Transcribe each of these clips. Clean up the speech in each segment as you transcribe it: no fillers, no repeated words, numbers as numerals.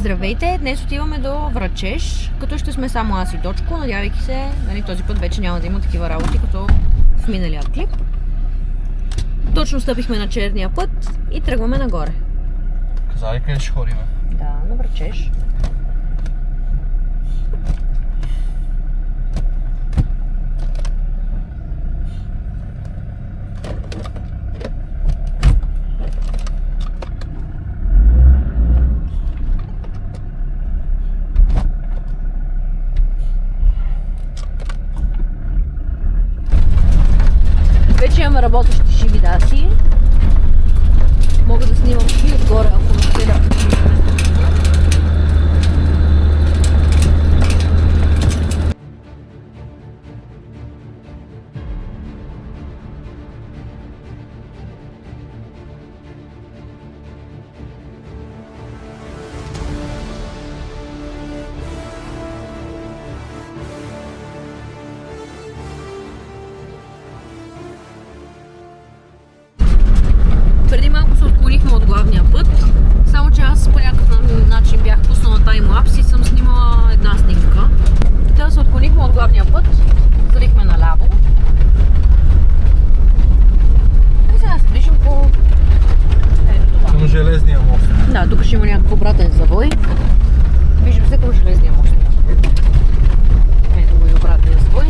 Здравейте! Днес отиваме до Врачеш, като ще сме само аз и Дочко, надявайки се, нали, този път вече няма да има такива работи, като в миналия клип. Точно стъпихме на черния път и тръгваме нагоре. Казали къде ще ходим? Да, на Врачеш. Вече имаме работещи шибидаси. Мога да снимам и отгоре, ако наскеля. Преди малко се отклонихме от главния път, само че аз по някакъв начин бях пуснала таймлапс и съм снимала една снимка. Така се отклонихме от главния път, залихме наляво. И сега се движим по това. Към железния мост. Да, тук ще има някакъв обратен завой. Движим се към железния мост. Ето го и обратния завой.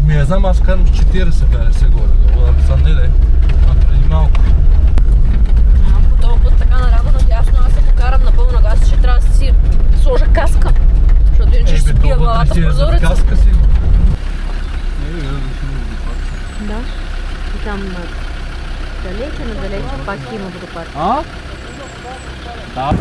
Не знам, аз карам с 40 50 горе, да съм не, а преди малко. По този път така наляво надясно, аз се покарам на пълна газ, ще трябва да си сложа каска, защото иначе ще си бия главата в прозореца. Каска си. Да, и там надалече пак има водопад. А? Да.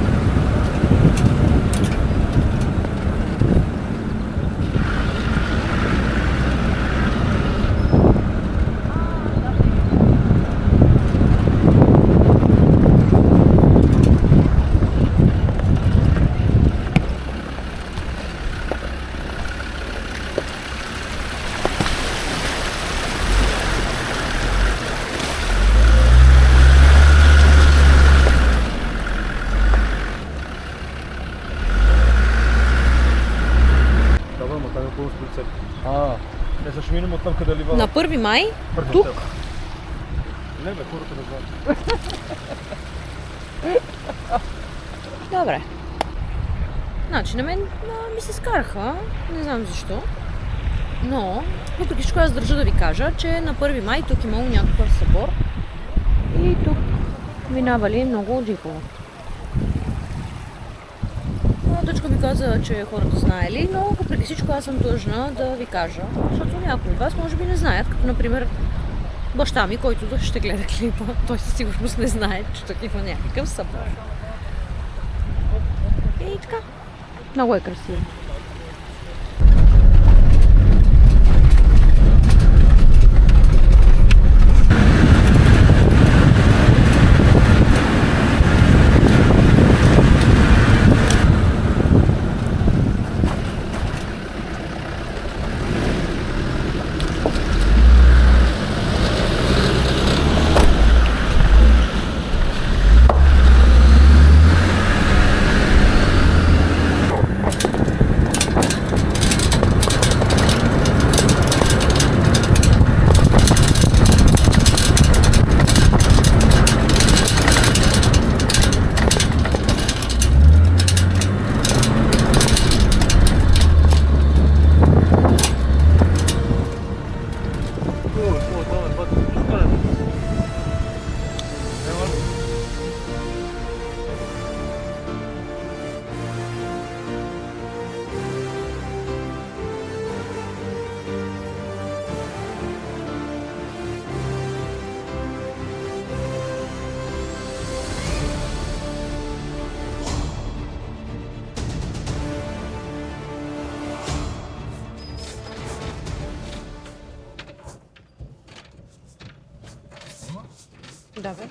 Не ще минем оттам къде лива. На 1 май, тук. Не бе, хората не знаят. Добре. Значи на мен ми се скараха, не знам защо. Но, въпреки всичко аз държа да ви кажа, че на 1 май тук имало някакъв събор. И тук минавали много джипове. Дъчка ми каза, че хората знаели, но въпреки всичко аз съм длъжна да ви кажа, защото някои от вас може би не знаят, като например баща ми, който ще гледа клипа, той със сигурност не знае, че тук има някакъв събор. И така, много е красиво. Да, бе.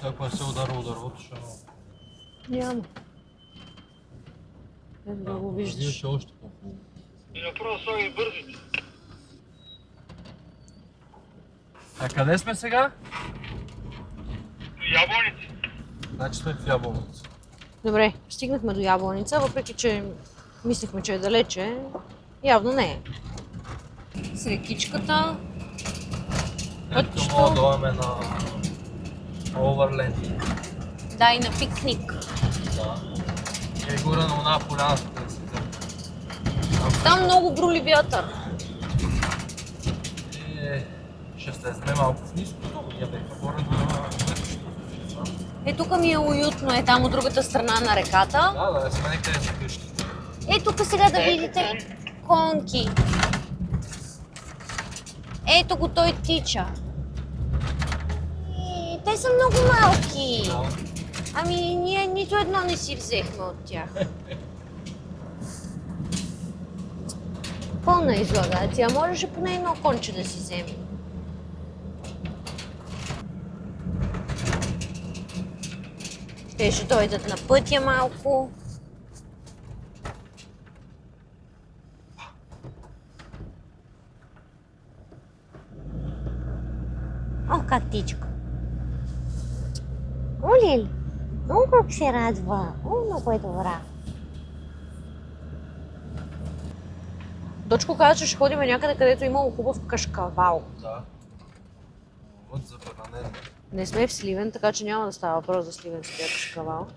Ако не се удара, ще Няма. Ето да го виждаш. Виждаш още по-хубаво. И направо слагай бързите. А къде сме сега? Ябълници. Значи сме в Ябълница. Добре, стигнахме до Ябланица, въпреки че мислехме, че е далече. Явно не е. С рекичката. Ето Пътчето. мога да дойдем на Overland. Да, и на пикник. Да. И горе на една поляната да се вземе. Там много брули вятър. И ще слезме малко в ниското. Ние бяхме горе на... Е, тук ми е уютно, е там от другата страна на реката. Да, сме некъде за къщи. Е, тук сега да видите конки. Ето го, той тича. Те са много малки. Да. Ами ние нито едно не си взехме от тях. Пълна излагация. Можеше поне едно конче да си вземе. Те ще дойдат на пътя малко. О, как тичка. Оле, много как се радва. О, много е добра. Дочко каза, че ще ходим някъде, където имало хубав кашкавал. Да. Вот забранено. Не сме в Сливен, така че няма да става въпрос за сливенския кашкавал.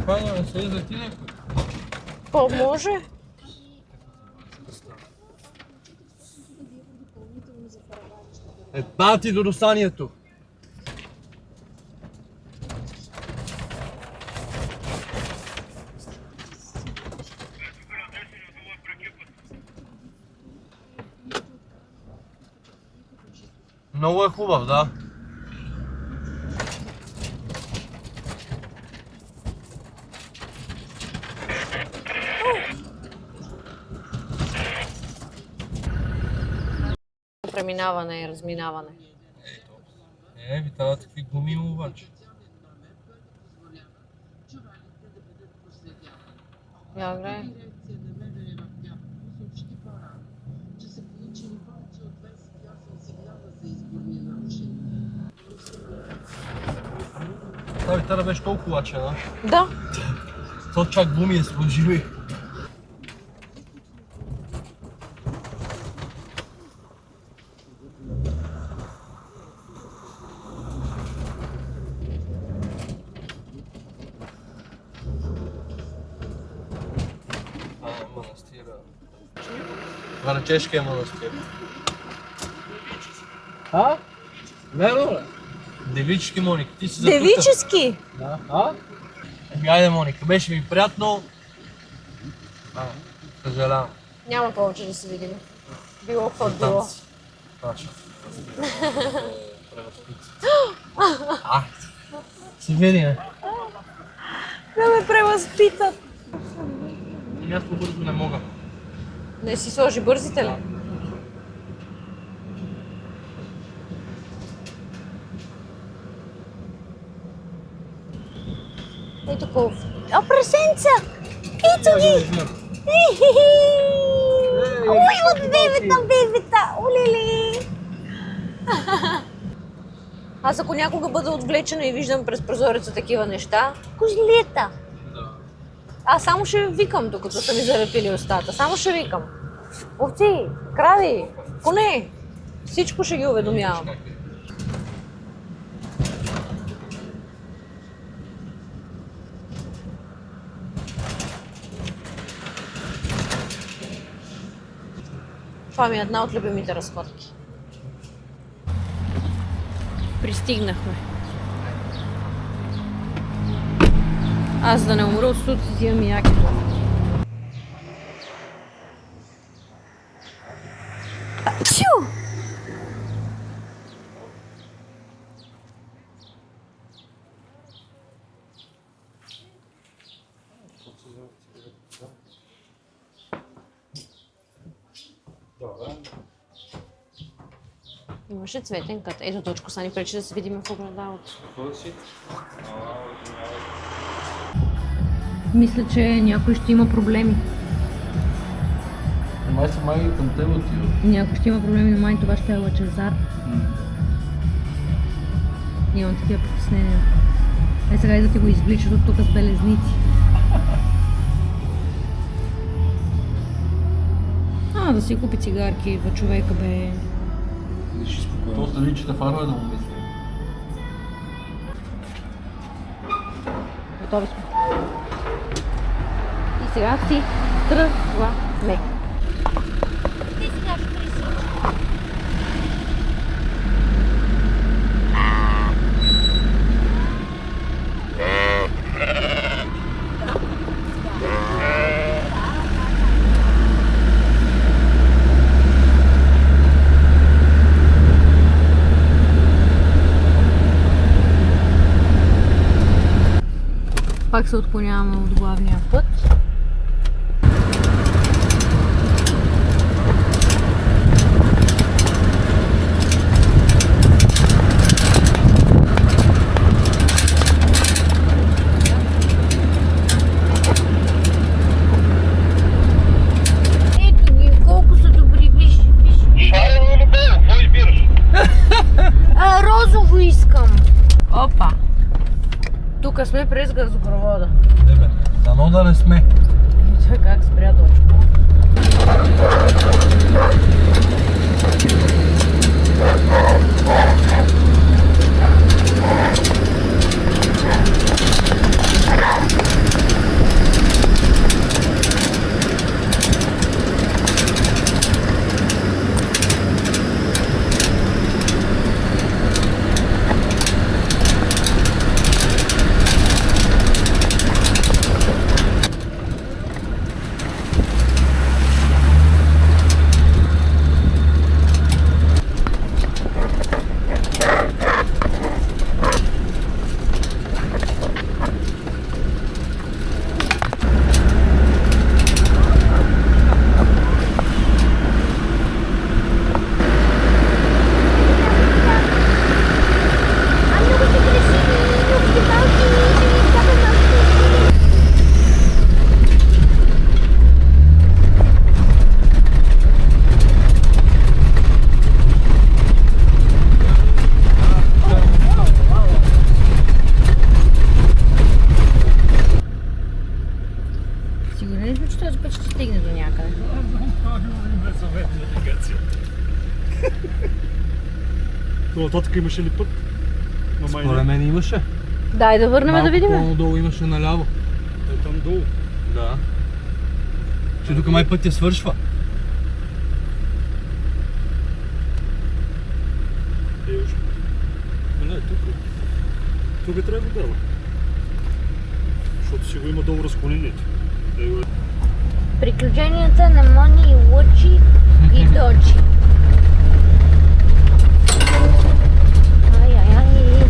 Паня, не се излети някой. Какво може? Бати до достанието! Много е хубав, да. Преминаване и разминаване. Ви трябва такви гуми обаче. Я гледай. Та витара беше толкова лачена. Да. То чак гуми е сложили. Манастира. Врачешкия манастир. А? Верно ли? Девически, Моника, ти си за Девически! Да. А? Айде, Моника, беше ми приятно. Съжалявам. Няма повече да се видим. Било какво било. Значи. Се видим. Да ме превъзпитат. И аз по-бързо не мога. Не си сложи бързите ли? Ето колко. О, прасенца! Ето ги! Ой, от бебета! Олели! Аз ако някога бъда отвлечена и виждам през прозореца такива неща, козлета! Да. Аз само ще викам, докато са ми залепили устата. Само ще викам. Овци, крави, коне. Всичко ще ги уведомявам. Това ми е една от любимите разходки. Пристигнахме. Аз да не умра от студ, си взимам якито. Ачу! Имаше цветен кът. Ето точко са ни пречи да се видим в огледалото. Мисля, че някой ще има проблеми. Май са май към теб отива. Някой ще има проблеми, но май това ще е Лъчезар. Имам такива притеснения. Сега и да ти го извличат от тук с белезници. Да си купи цигарки, бе, човека, бе. То страничната фарма е да му мисли. Готови сме. И сега си тръгваме. Пак се отклоняваме от главния път. Ето ги, колко са добри, виж. Шарово или бело? Какво избираш? Розово искам. Опа. Тук сме през газопровода. Не бе, дано да не сме. Той как спря дочко. Сигурен ли сме, че този път ще стигне до някъде? Нататък имаше ли път? Според мен имаше. Дай да върнем да видим. По-надолу имаше наляво. Е там долу. Да. Че тук май пътя свършва. Уж. Не, тук. Тук трябва да дава. Защото си го има долу разклонението. Приключенията на Мони и Лъчи и Доджи. Ай-ай-ай.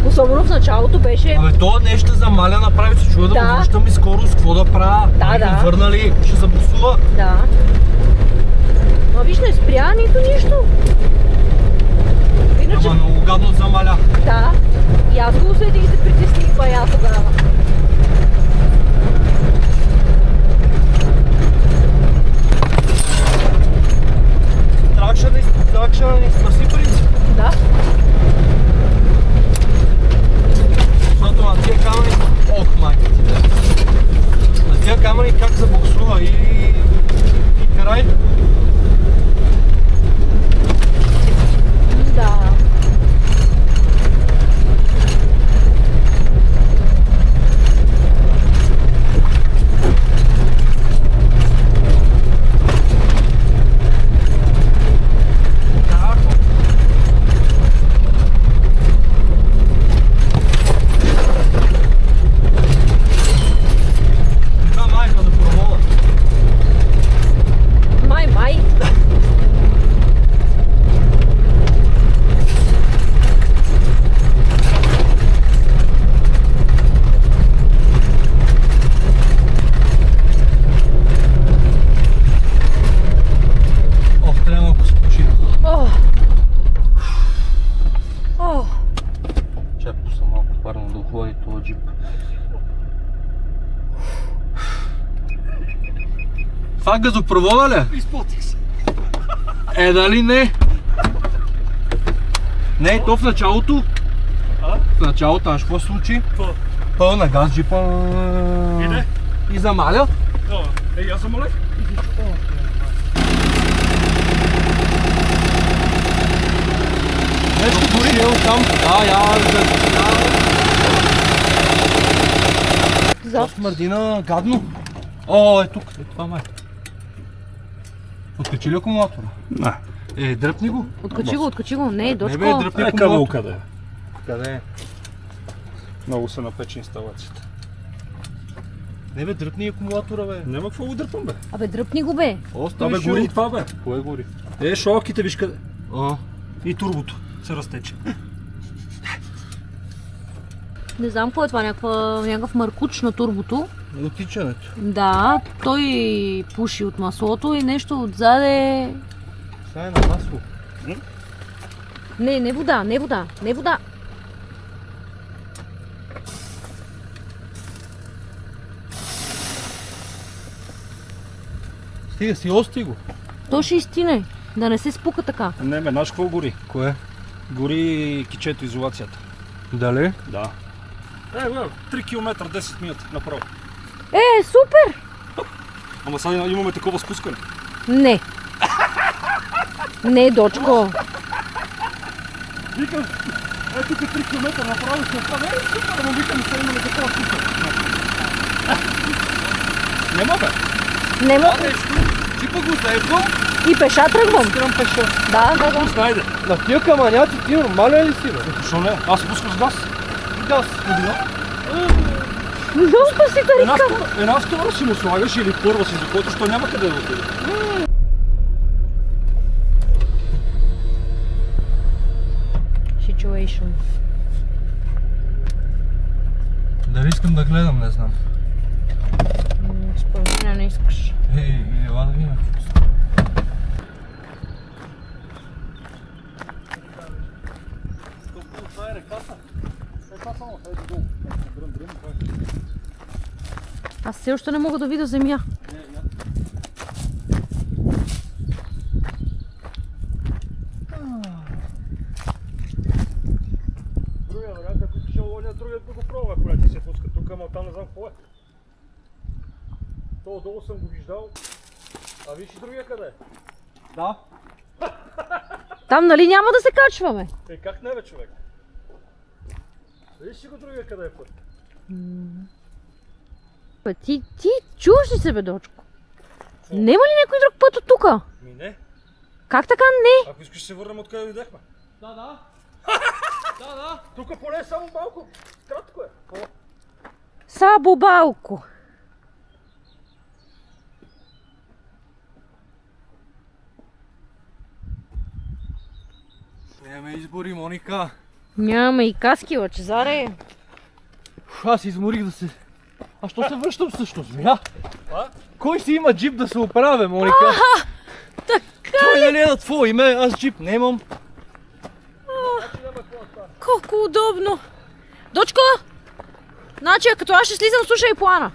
Особено в началото беше... Абе, то нещо замаля, направи се чува да му връщам и скорост, какво да правя? Да. Върнали, ще забуксува. Да. Но виж, не спря нито нищо. Иначе... Ама много гадно замаля. Да. И аз го усетих и се притесних бая тогава. Да. Защото на тия камъни... Ох, майка ти да. На тия камъни как забуксува и край. Да. Така майка да провола. Май. Ох, трябва малко се почина. О. О. Чай пусна малко парно да охлади този джип. Това газопровода ли? Изплатих се. Дали не? Не, то в началото. А? В началото, знаеш какво се случи? Това. Пълна газ джипа. Иде? И замаля. Ей, аз замалех. Нещо дошъл там. Това смърдина гадно. О, е тук. Е това май. Откачи ли акумулатора? Не. Дръпни го. Откачи го. Не, Не бе, дочко. дръпни Е, кабел акумулатора. къде е? Къде е? Много се напече инсталацията. Не бе, дръпни акумулатора бе. Няма какво го дърпам, бе. Абе, дръпни го, бе. Това бе гори и това, бе. Кое гори? Е, шолките виж къде. А, И турбото се разтече. Не знам какво е това, някакъв маркуч на турбото. натичането. Да, той пуши от маслото и нещо отзаде... Сега е на масло. Не вода. Стига си, ости го. То ще изтине, да не се спука така. Не, бе, знаеш какво гори? Кое? Гори кичето изолацията. Дали? Да. Бе, 3 км 10 минути направо. Супер! Ама сега имаме такова спускане. Не, дочко. Викам, тук 3 км направо ще остане. Супер, ама викам, сега имаме такова спускане. Нема, бе. Нема. Чипа го заебвам. И пеша тръгвам. Спирам пеша. Да. Айде. На тия каманяци ти нормален ли си бе? Защо не? Аз спускам с газ. Газ. Много си тарикам. Една втора си му слагаш или първа си, за който, що няма къде да отиде. Situation. Дали искам да гледам, не знам. Според мен не искаш. Ела да видим. Това е реката. Това само хайде долу. Аз все още не мога да видя земя. Другия вариант, ако ти ще лоня, другият да го пробва, ако ти се пуска тук, ама там не знам какво е. То отдолу съм го виждал. А виж и другия къде е? Да. Там нали няма да се качваме? Е, как не бе, човек? Виж си го другия къде е път. Бе, ти чуваш ли се, бе, дочко? Нема ли някой друг път от тука? Ми не. Как така не? Ако искаш ще се върнем откъде дойдехме. Да. Тук поне е само малко. Кратко е. Сабо балко. Нямаме избори, Моника. Нямаме и каски, Лъчезаре. Аз изморих да се... А що се връщам всъщност, бе? А? Кой си има джип да се оправя, Моника? Така Той нали е на твое име, аз джип нямам. колко удобно. Дочко, значи като аз ще слизам, слушай плана.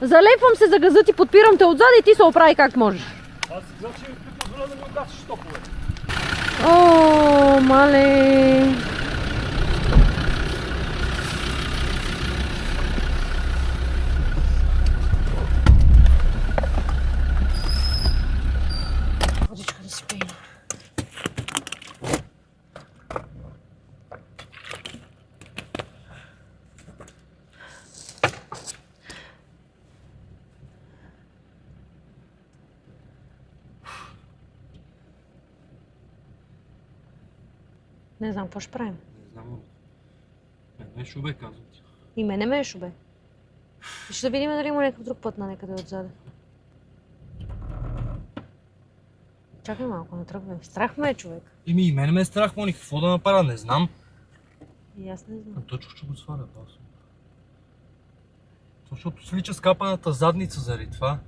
Залепвам се за газа ти, подпирам те отзад и ти се оправи как можеш. Аз значи ми позволя да ми отдасиш топове. О, мале! Водичка да си пием. Не знам какво ще правим. Не знам. Не шубе, казвам ти. И мене ме е шубе. И ще видим дали има някакъв друг път на някъде отзаде. Чакай малко, не тръгвай. Страх ме е, човек. И мене ме е страх, Мони, какво да направя, не знам. И аз не знам. Точно ще го сваля, бас. Защото свлича скапаната задница заради това.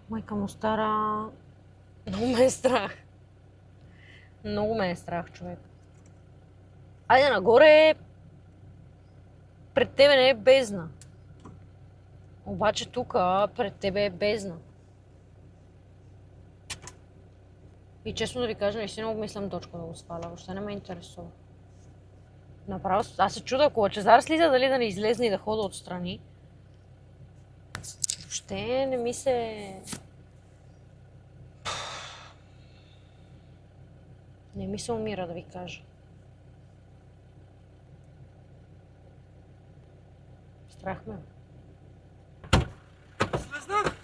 Майка му стара... Много ме е страх. Много ме е страх, човек. Айде нагоре. Пред тебе не е бездна. Обаче тук пред тебе е бездна. И честно да ви кажа, наистина обмислям точка да го сваля. Въобще не ме интересува. Направо, аз се чуда, ако Лъчезар слиза, дали да не излезне и да хода отстрани. Въобще не ми се... Не ми се умира, да ви кажа. Страх ме. Слезнах!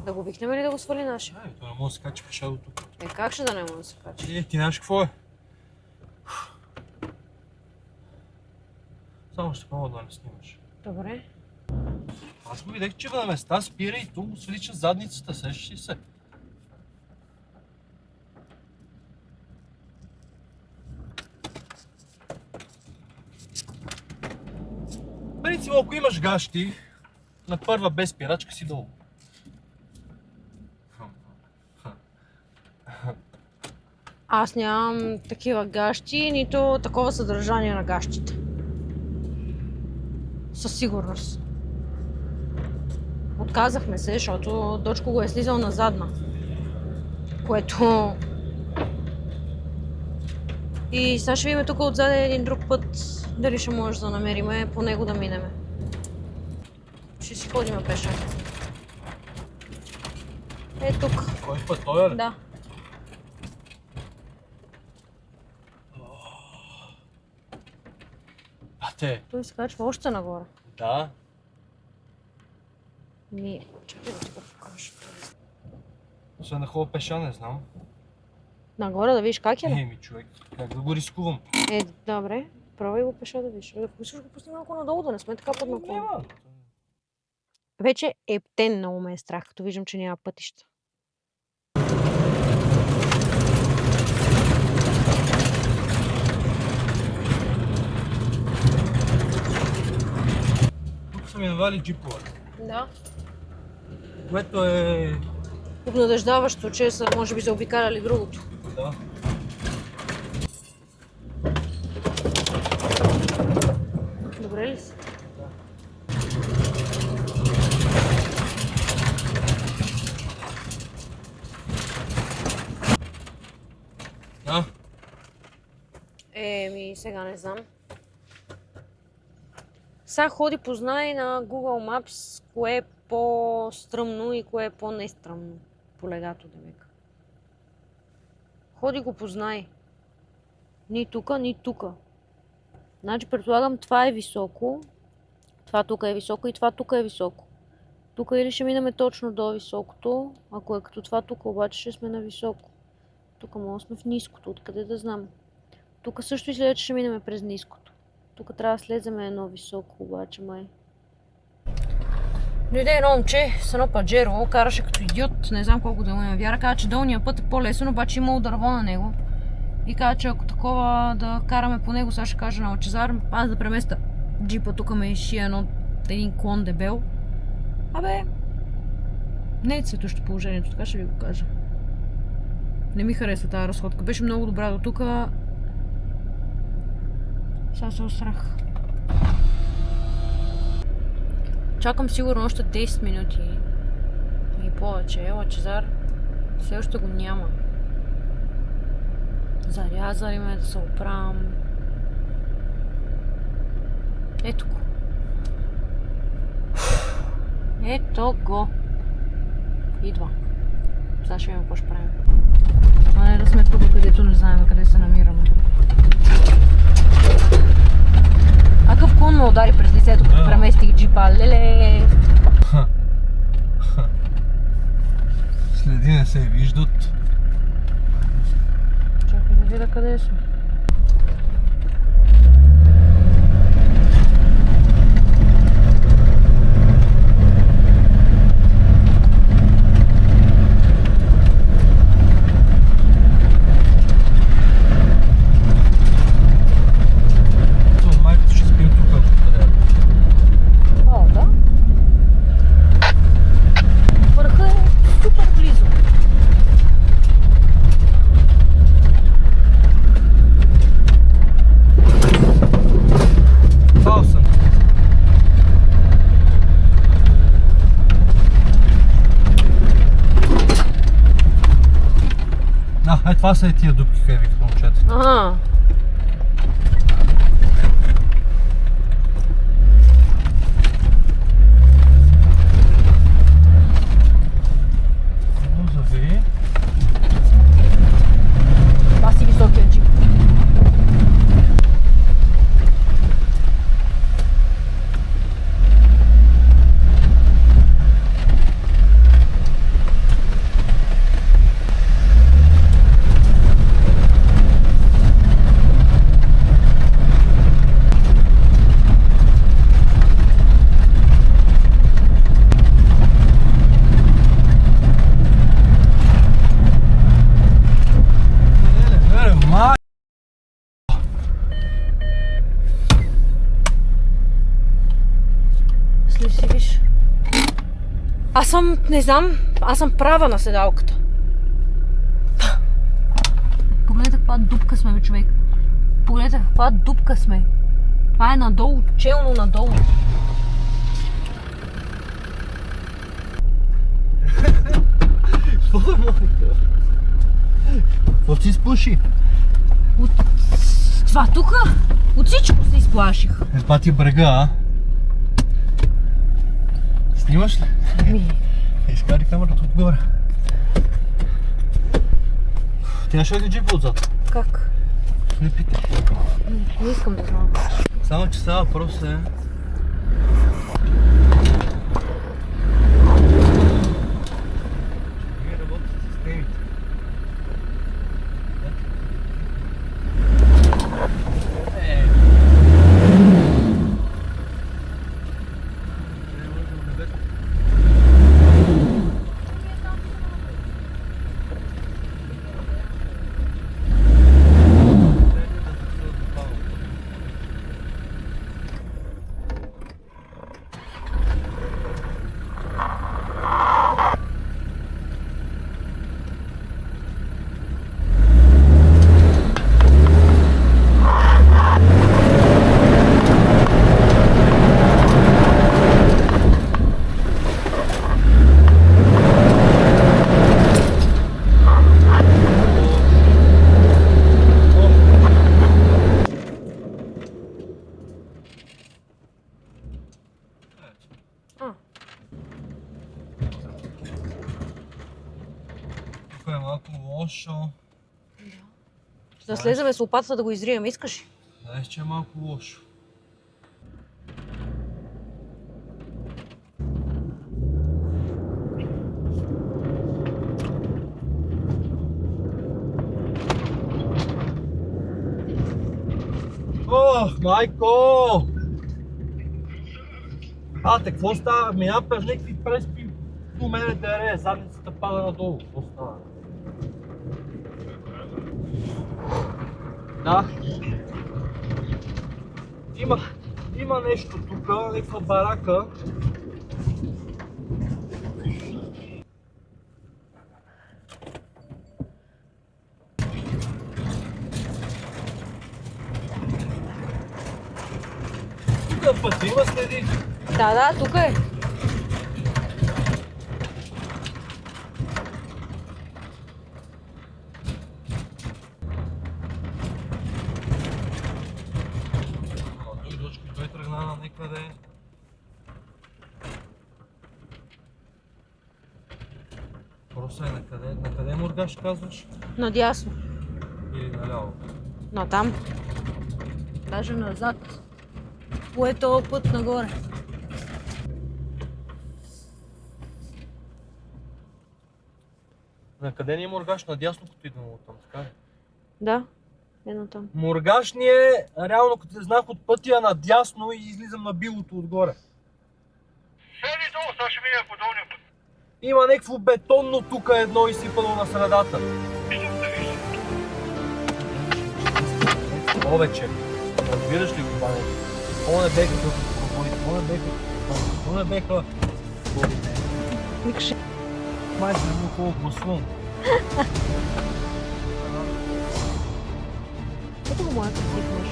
Да го викнем ли да го свали нашия? Той не може да се качи пеша до тук. Как ще да не може да се качи? Ти знаеш какво е? Само ще пробва да не снимаш. Добре. Аз го видях, че на места спира и тук свлича задницата, сещаш ли се? Принцип, ако имаш гащи, на първа без спирачка си долу. Аз нямам такива гащи, нито такова съдържание на гащите. Със сигурност. Отказахме се, защото Дочко го е слизал на задна. Което... И сега ще видим тук отзаде един друг път, дали ще може да намериме по него да минеме. Ще си ходим пеша. Е тук. Кой път, той е ли? Да. А те? Той се качва още нагоре. Да. Чакай да ти го покажа. Освен да ходя пеша, не знам. Нагоре да видиш как е ли? Ми човек, как да го рискувам? Добре. Пробвай го пеша да видиш. Ако искаш го пусни малко надолу, да не сме така под наклон. Няма. Вече ептен много ме е страх, като виждам, че няма пътища. Тук са минавали джипове, Да. което е... Обнадеждаващо, че са, може би, заобикаляли другото. Да. Добре ли си? Да. Сега не знам. Сега ходи познай на Google Maps кое е по-стръмно и кое е по-нестръмно. По легато, да века. Ходи го познай. Ни тука, ни тука. Значи предполагам това е високо, това тук е високо и това тук е високо. Тук или ще минаме точно до високото, ако е като това тук, обаче ще сме на високо. Тук може да сме в ниското, откъде да знам. Тук също изглежда, че ще минаме през ниското. Тук трябва да слеземе едно високо, обаче май. Дойде едно момче с едно паджеро, караше като идиот, не знам колко да му има вяра, каза, че долният път е по-лесен, обаче имало дърво на него. И каза, че ако такова да караме по него, сега ще кажа на Лъчезар, аз да преместа джипа, тук ме изшия един клон дебел. Абе, не е цветощо положението, така ще ви го кажа. Не ми харесва тази разходка, беше много добра до тука. Сега се устрах. Чакам сигурно още 10 минути. повече. Ела, Чезар все още го няма. Зарязали ме да се оправям. Ето го. Ето го. Идва. Сега ще видим какво ще правим. А не да сме тук, където не знаем къде се намираме. Акъв кон ме удари през лицето, като преместих джипа. Леле! Следи не се виждат. Чакай да видя къде сме. Майката ще спим тук, ако трябва. О, да. Върха е супер близо. Пал съм. Това са и тия дупки, къде викат момчета. Ага. Завери. Това си високия джип. След си виж. Не знам, аз съм права на седалката. Погледайте каква дупка сме, бе, човек. Погледайте каква дупка сме. Това е надолу, челно надолу. Какво е Моника? Какво си изпуши? От това тука? От всичко се изплаших. Това ти брега, а? Снимаш ли? Изкари камерата отгоре. Ти нямаш ли джипа отзад? Как? Не питай. Не искам да знам. Само че става въпрос е... Вие работите с системите. Тук е малко лошо. Да слеземе с лопатата да го изрием, искаш ли? Знаеш, че е малко лошо. Ох, майко! Какво става? Минам през някакви преспи, у мене дере, задницата пада надолу. Какво става? Да. Има нещо тук, някаква барака. Тук път има следи. Да, тук е. Въпросът е на къде моргаш казваш? Надясно. Или наляво? Натам. Даже назад. Кое е този път нагоре? На къде ни моргаш? Надясно, като идвам оттам, така ли? Да, едно там. Моргаш ни е, реално като знах от пътя надясно и излизам на билото отгоре. Седи долу, сега ще видя по долния път. Има някакво бетонно тук едно изсипано на средата. Виждам да виждам. Повече. Разбираш ли това нещо? Това не беха като пробойте, това не беха... Викаше. Май се му хубаво гласувам. Ето го моя като тихнеш.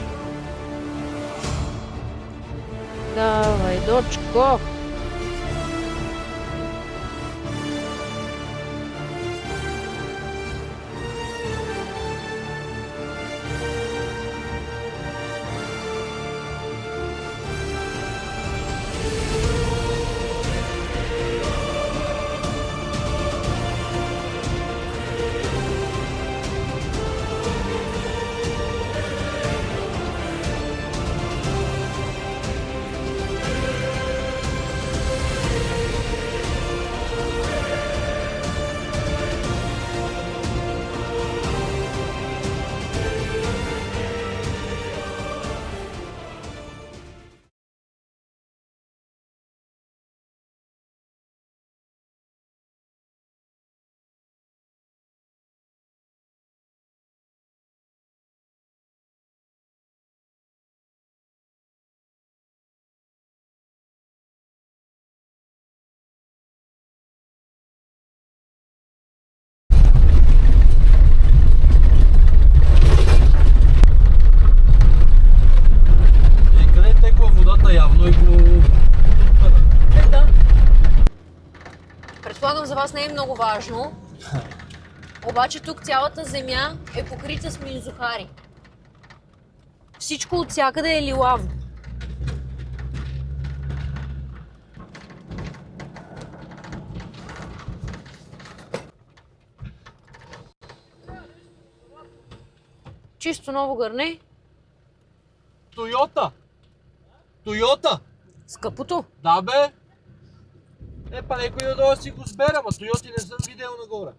Давай, дочко! И къде текла водата явно и го... Да. Предполагам, за вас не е много важно. Обаче тук цялата земя е покрита с минзухари. Всичко от всякъде е лилаво. Чисто ново гърне. Тойота! Тойота! Скъпото. Да бе! Па некой да си го сбера, ама Тойоти не съм видел нагоре.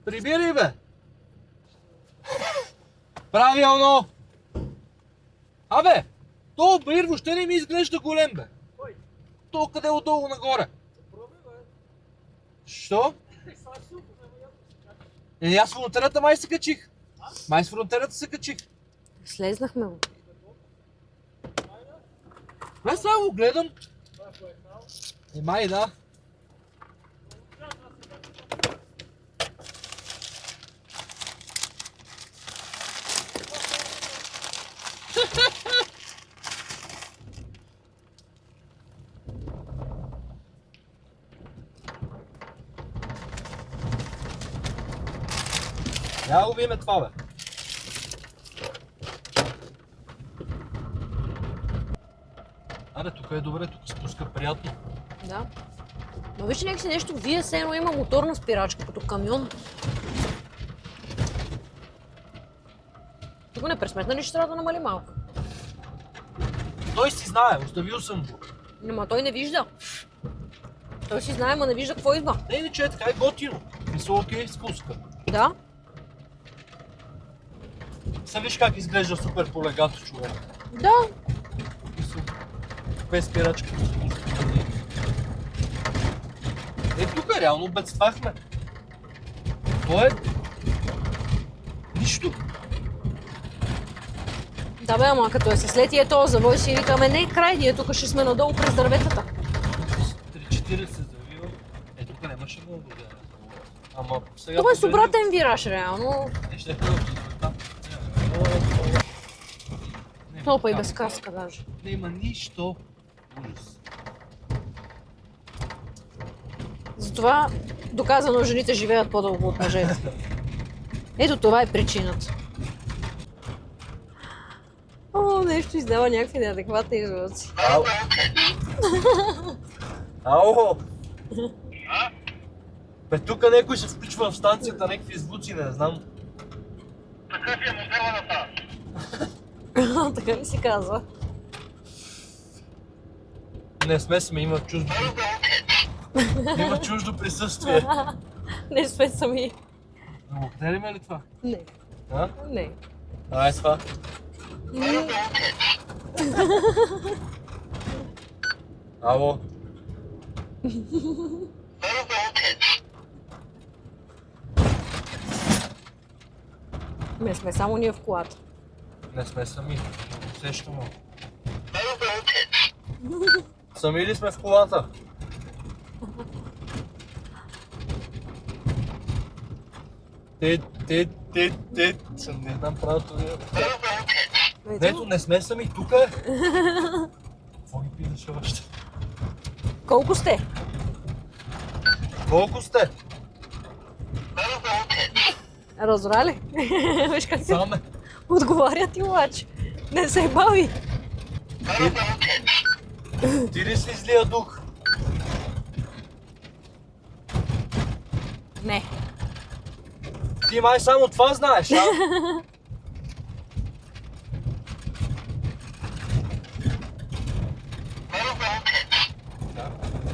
Прибирай бе! Правилно! Абе! То бир въобще не ми изглежда голем бе! То къде е отдолу нагоре? Що? Аз с фронтерата май се качих. Май с фронтерата се качих. Слезнахме го. Аз само го гледам. Май да. Я го видим това бе. Абе, тук е добре, тук спуска приятно. Да. Но вижте някакси нещо вие, все едно има моторна спирачка, като камион. Тук не пресметна ли, че трябва да намали малко? Той си знае, оставил съм го. Ама той не вижда. Той си знае, ама не вижда какво идва. Не, че е така, е готино. Мисля, окей, спуска. Да. Са виж как изглежда супер полегато човек. Да. Мисля, без спирачка. Е, тук реално бедствахме. То е... нищо. Да бе, ама като е с летие този завой си викаме, не край, ние тук ще сме надолу през дърветата. 3-4 се завива. Е, тук нямаше много да. Ама сега... Това е с обратен вираж, реално. Ще е първо там. Топа и без каска даже. Не има нищо. Ужас. Затова доказано жените живеят по-дълго от мъжете. Ето това е причината. О, нещо издава някакви неадекватни звуци. Ау! Бе, тук някой се включва в станцията, някакви звуци, не знам. Такъв е модела на тази. Така ли си казва? Не смесваме, има чуждо присъствие. Не сме сами. Но къде ли ме ли това? Не. А? Не. Давай с това. Ало. Не сме само ние в колата. Не сме сами. Усещаме. Сами ли сме в колата? Те. Съм не знам правото ви. Ето, не сме сами, тук е. Какво ги писаш още? Колко сте? Колко сте? Разбрали? Виж как се Саме. отговарят и обаче. Не се бави. Ти ли си злия дух? Не. Ти май само това знаеш, а?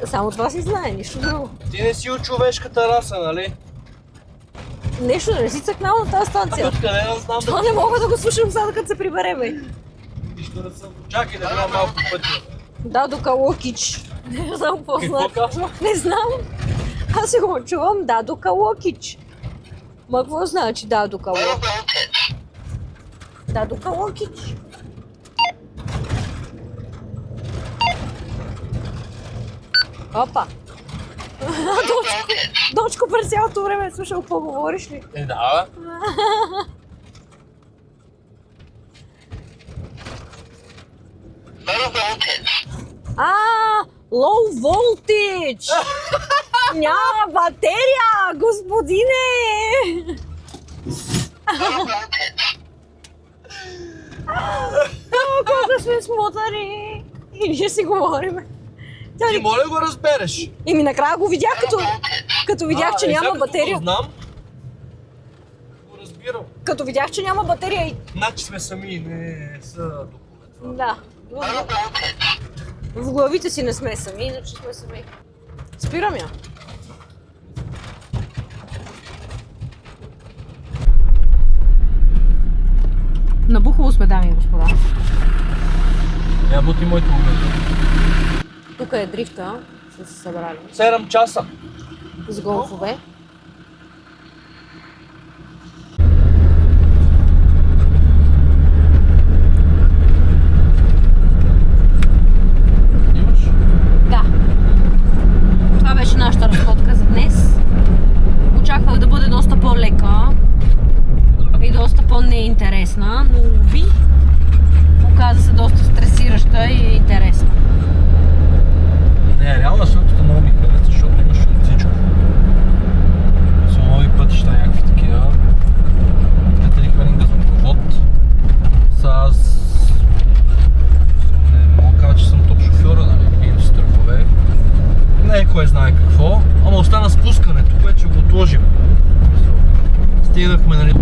Само това си знае, нищо друго. Ти не си от човешката раса, нали? Нещо да не си цъкнал на тази станция. Откъде да знам Това не мога да го слушам сега, като се прибере, бе. Нищо не съм. Чакай да гледам малко пъти. Дадо Калокич. Не знам какво Какво значи. казва? Не знам. Аз си го чувам Дадо Калокич. Ма какво значи Дадо Калокич? Дадо Калокич. Опа. Дочко през цялото време е слушал какво говориш ли? Да, бе. Low voltage! Няма батерия, господине! Колко сме смотани! И ние си говориме. Ти моля го разбереш. Еми накрая го видях, като видях, че няма сега батерия. като го знам, го разбирам. Като видях, че няма батерия и... Значи сме сами, не са духове това. Да. В главите си не сме сами, иначе сме сами. Спирам я. Набухало сме, дами и господа. Я бути моето момент. Тук е дрифта, са се събрали 7 часа. с голфове. Имаш? Да. Това беше нашата разходка за днес. Очаквах да бъде доста по-лека и доста по-неинтересна, но уви, оказа се доста стресираща и интересна. Не, реално съдката много ми хареса, защото имаш от всичко. Са нови пътища, някакви такива. Катерихме един газопровод. Аз не мога да кажа, че съм топ шофьора, нали, имам си страхове. Не е кой знае какво, ама остана спускането, което ще го отложим. Стигнахме, нали,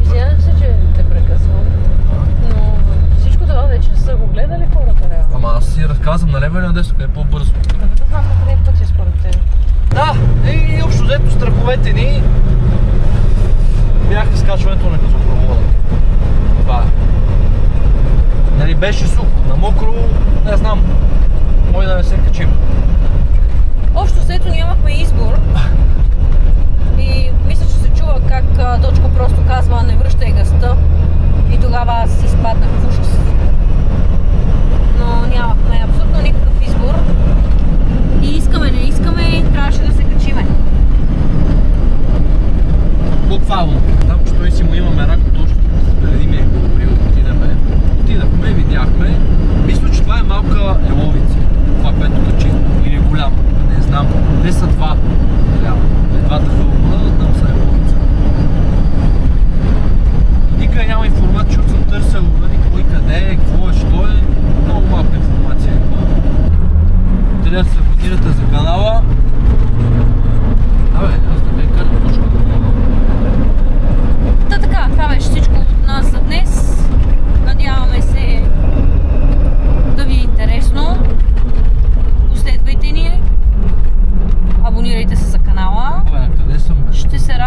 Извинявам се, че те прекъсвам, но всичко това вече са го гледали хората реално. ама аз си разказвам на лево и на десно, къде е по-бързо. Да да знам на къде е пътя според теб. Да, и общо взето страховете ни бяха скачването на газопровода. Това е. Нали беше сухо, на мокро, не знам, може да не се качим. Общо взето нямахме избор и мисля, че се чува как Дочко просто казва не връщай газта и тогава аз изпаднах в ужас. Но нямахме абсолютно никакъв избор и искаме, не искаме, трябваше да се качиме. Буквално. Там, че той си му имаме рако точно преди ми е говорил да отидеме. Отидахме, видяхме. Мисля, че това е малка еловица. Това, което качи. Или е голяма. Не знам. Те са два. Двата хълма, там са еловица. Никъде няма информация, защото съм търсил кой къде е,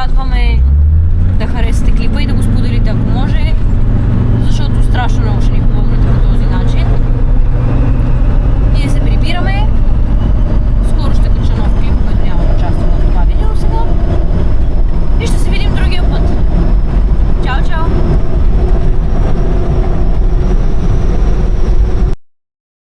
радваме да харесате клипа и да го споделите, ако може, защото страшно много ще ни помогне.